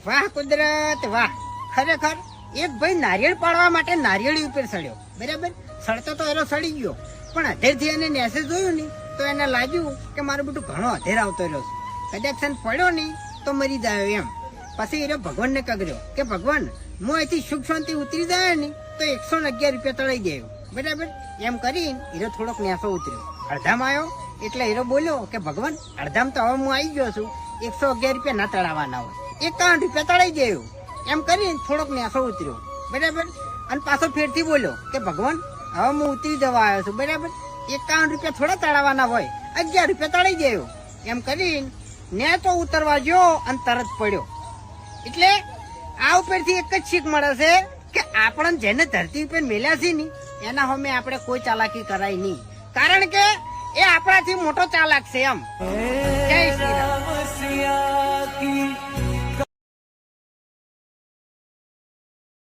વાહ કુદરત વાહ. ખરેખર એક ભાઈ નારિયેળ પાડવા માટે નારિયેળી ઉપર સડ્યો, બરાબર. સડતો તો એનો સડી ગયો, પણ અધેરથી એને નેસે જોયું ને તો એને લાગ્યું કે મારું બધું ઘણો અધેર આવતો રહ્યો છે, કદાચ સન પડ્યો નહીં તો મરી જાય એમ. પછી એ ભગવાનને કગર્યો કે ભગવાન હું અહીંથી સુખ શાંતિ ઉતરી જાય ને તો 111 રૂપિયા તળાઈ ગયો, બરાબર. એમ કરીને હીરો થોડોક નેસો ઉતર્યો, અડધામ આવ્યો એટલે હીરો બોલ્યો કે ભગવાન અડધામ તો હવે હું આવી ગયો છું, 111 રૂપિયા ના તળાવવાના હોય, 51 રૂપિયા તળાઈ ગયો. એમ કરીને થોડોક નેસો ઉતર્યો, બરાબર. અને પાછો ફેરથી બોલ્યો કે ભગવાન હવે હું ઉતરી જવા આવ્યો છું, બરાબર. 51 રૂપિયા થોડા તળાવવાના હોય, 11 રૂપિયા તળાઈ ગયો. એમ કરીને ને તો ઉતરવા ગયો અને તરત પડ્યો. એટલે આ ઉપરથી એક જ શીખ મળે છે કે આપણને જેને ધરતી ઉપર મેલ્યા છે ને એના સામે આપણે કોઈ ચાલાકી કરાય નહીં, કારણ કે એ આપણાથી મોટો ચાલાક છે એમ. જય શ્રી રામ.